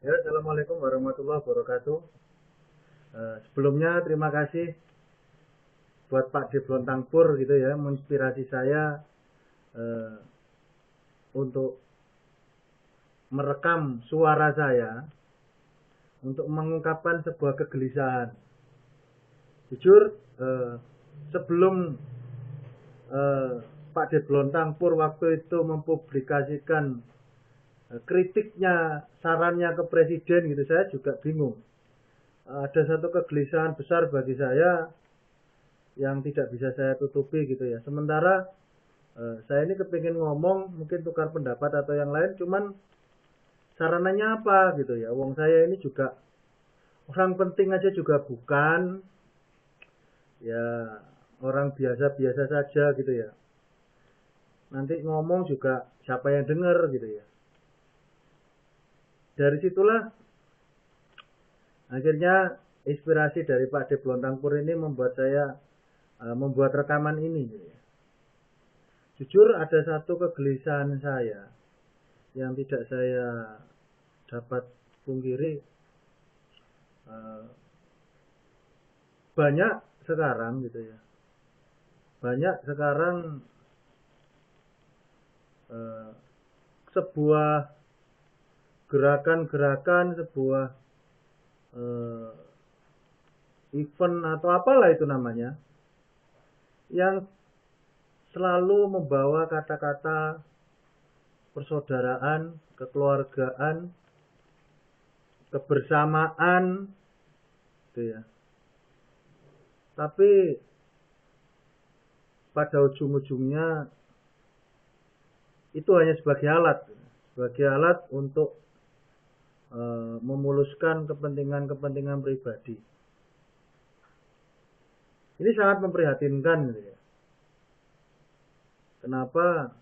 Ya, Assalamualaikum warahmatullahi wabarakatuh. Sebelumnya terima kasih buat Pak Deblontang Pur gitu ya, menginspirasi saya eh, untuk merekam suara saya untuk mengungkapkan sebuah kegelisahan. Jujur, sebelum eh, Pak Deblontang Pur waktu itu mempublikasikan kritiknya, sarannya ke presiden gitu, saya juga bingung. Ada satu kegelisahan besar bagi saya yang tidak bisa saya tutupi gitu ya. Sementara saya ini kepingin ngomong, mungkin tukar pendapat atau yang lain, cuman sarananya apa gitu ya. Wong saya ini juga orang penting aja juga bukan, ya orang biasa-biasa saja gitu ya. Nanti ngomong juga siapa yang denger gitu ya. Dari situlah akhirnya inspirasi dari Pak Deblontang Pur ini membuat saya membuat rekaman ini gitu ya. Jujur ada satu kegelisahan saya yang tidak saya dapat pungkiri. Banyak sekarang gitu ya, banyak sekarang sebuah gerakan-gerakan, sebuah event atau apalah itu namanya, yang selalu membawa kata-kata persaudaraan, kekeluargaan, kebersamaan gitu ya. Tapi pada ujung-ujungnya itu hanya sebagai alat untuk memuluskan kepentingan-kepentingan pribadi. Ini sangat memprihatinkan gitu ya. Kenapa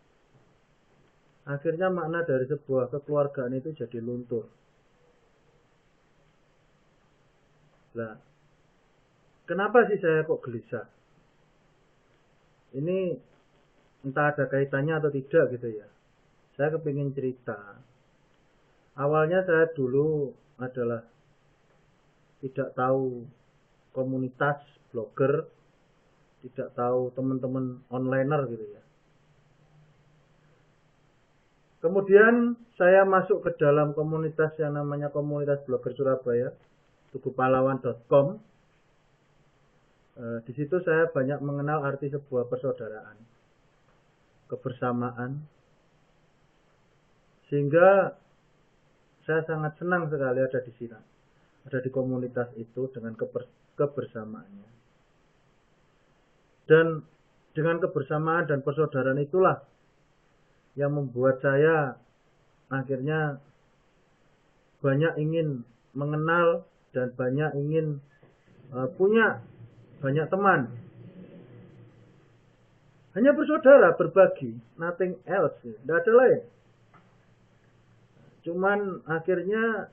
akhirnya makna dari sebuah kekeluargaan itu jadi luntur. Nah, kenapa sih saya kok gelisah? Ini entah ada kaitannya atau tidak gitu ya. Saya kepingin cerita. Awalnya saya dulu adalah tidak tahu komunitas blogger, tidak tahu teman-teman onliner gitu ya. Kemudian saya masuk ke dalam komunitas yang namanya komunitas blogger Surabaya, tugupalawan.com. Di situ saya banyak mengenal arti sebuah persaudaraan, kebersamaan, sehingga saya sangat senang sekali ada di sini, ada di komunitas itu dengan kebersamaannya. Dan dengan kebersamaan dan persaudaraan itulah yang membuat saya akhirnya banyak ingin mengenal dan banyak ingin punya banyak teman. Hanya bersaudara, berbagi, nothing else, tidak ada lain. Cuman akhirnya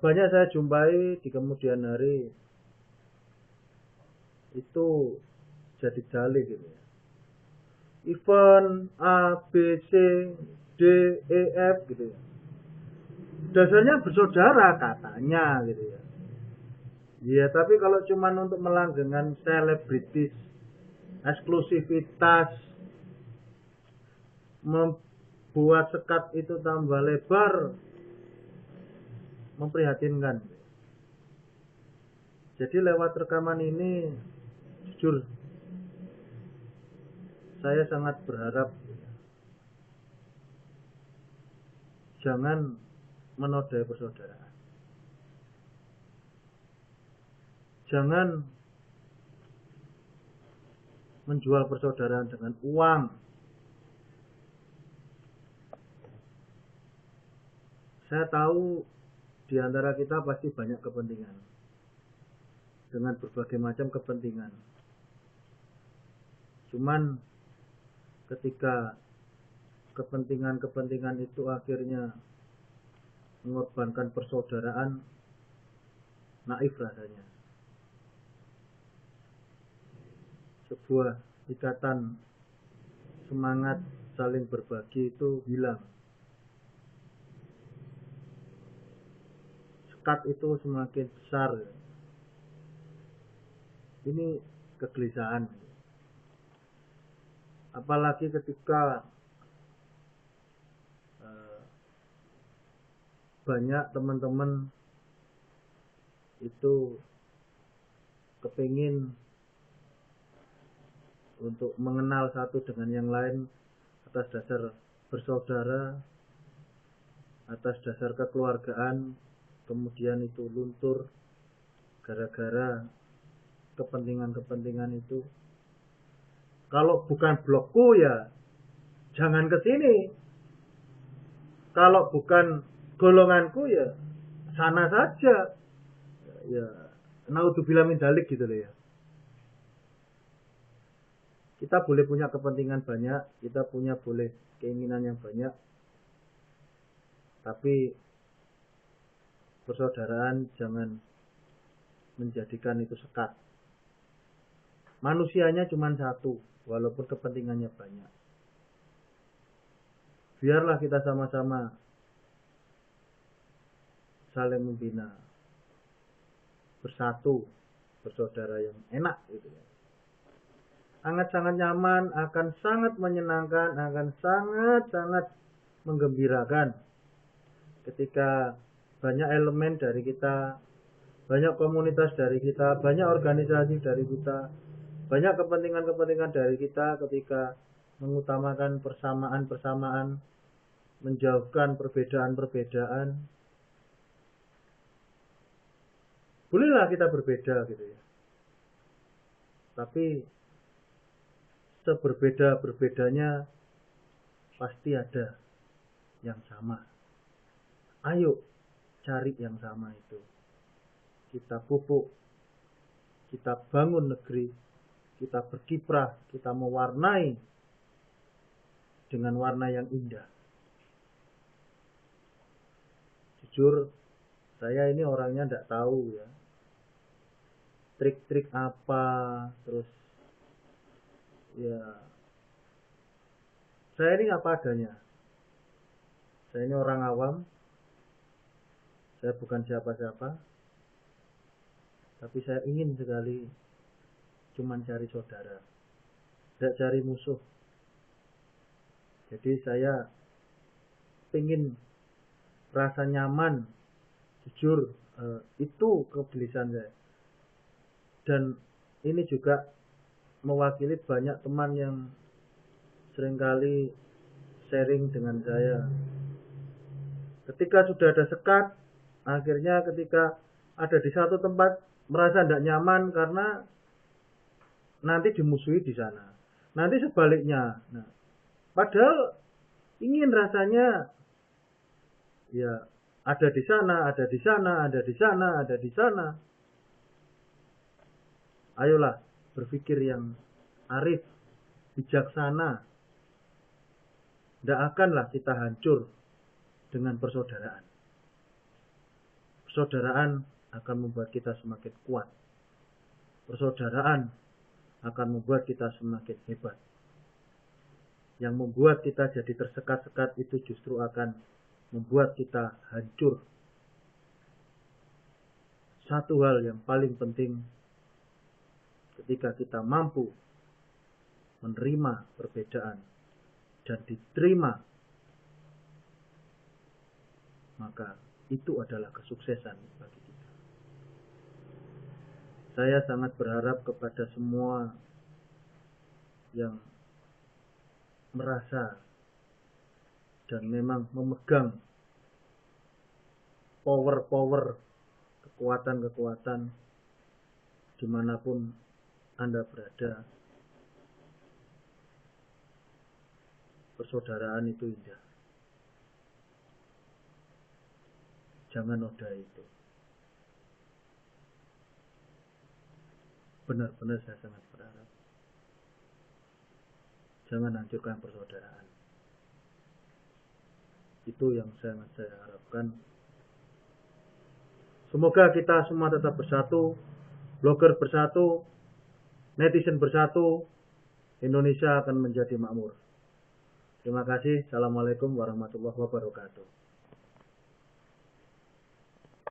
banyak saya jumpai di kemudian hari itu jadi dalih gitu ya. Event A, B, C, D, E, F gitu ya. Dasarnya bersaudara katanya gitu ya. Ya tapi kalau cuman untuk melanggengkan selebritis, eksklusivitas, membuat sekat itu tambah lebar, memprihatinkan. Jadi lewat rekaman ini, jujur saya sangat berharap jangan menodai persaudaraan. Jangan menjual persaudaraan dengan uang. Saya tahu di antara kita pasti banyak kepentingan, dengan berbagai macam kepentingan. Cuman ketika kepentingan-kepentingan itu akhirnya mengorbankan persaudaraan, naif rasanya. Sebuah ikatan semangat saling berbagi itu hilang. sekat itu semakin besar. Ini kegelisahan. Apalagi ketika banyak teman-teman itu kepingin untuk mengenal satu dengan yang lain atas dasar bersaudara, atas dasar kekeluargaan, kemudian itu luntur gara-gara kepentingan-kepentingan itu. Kalau bukan blokku ya jangan ke sini. Kalau bukan golonganku ya sana saja. Ya, naudzubillah min dzalik gitu loh ya. Kita boleh punya kepentingan banyak, kita boleh keinginan yang banyak, tapi persaudaraan jangan menjadikan itu sekat. Manusianya cuma satu, walaupun kepentingannya banyak. Biarlah kita sama-sama saling membina, bersatu, bersaudara yang enak gitu ya. Sangat-sangat nyaman, akan sangat menyenangkan, akan sangat-sangat menggembirakan ketika banyak elemen dari kita, banyak komunitas dari kita, banyak organisasi dari kita, banyak kepentingan-kepentingan dari kita ketika mengutamakan persamaan-persamaan, menjauhkan perbedaan-perbedaan. Bolehlah kita berbeda gitu ya. Tapi seberbeda-berbedanya pasti ada yang sama. Ayo cari yang sama itu. Kita pupuk, kita bangun negeri, kita berkiprah, kita mewarnai dengan warna yang indah. Jujur, saya ini orangnya tidak tahu ya. Trik-trik apa, terus ya, saya ini apa adanya. Saya ini orang awam. Saya bukan siapa-siapa. Tapi saya ingin sekali cuman cari saudara. Tidak cari musuh. Jadi saya ingin rasa nyaman. Jujur, itu kegelisahan saya. Dan ini juga mewakili banyak teman yang seringkali sharing dengan saya. Ketika sudah ada sekat, akhirnya ketika ada di satu tempat merasa tidak nyaman karena nanti dimusuhi di sana. Nanti sebaliknya. Nah, padahal ingin rasanya ya ada di sana, ada di sana, ada di sana, ada di sana. Ayolah berpikir yang arif, bijaksana. Tidak akanlah kita hancur dengan persaudaraan. Persaudaraan akan membuat kita semakin kuat. Persaudaraan akan membuat kita semakin hebat. Yang membuat kita jadi tersekat-sekat itu justru akan membuat kita hancur. Satu hal yang paling penting ketika kita mampu menerima perbedaan dan diterima, maka itu adalah kesuksesan bagi kita. Saya sangat berharap kepada semua yang merasa dan memang memegang power-power, kekuatan-kekuatan dimanapun Anda berada, persaudaraan itu indah. Jangan noda itu. Benar-benar saya sangat berharap. Jangan hancurkan persaudaraan. Itu yang sangat saya harapkan. Semoga kita semua tetap bersatu, blogger bersatu, netizen bersatu, Indonesia akan menjadi makmur. Terima kasih. Assalamualaikum warahmatullahi wabarakatuh.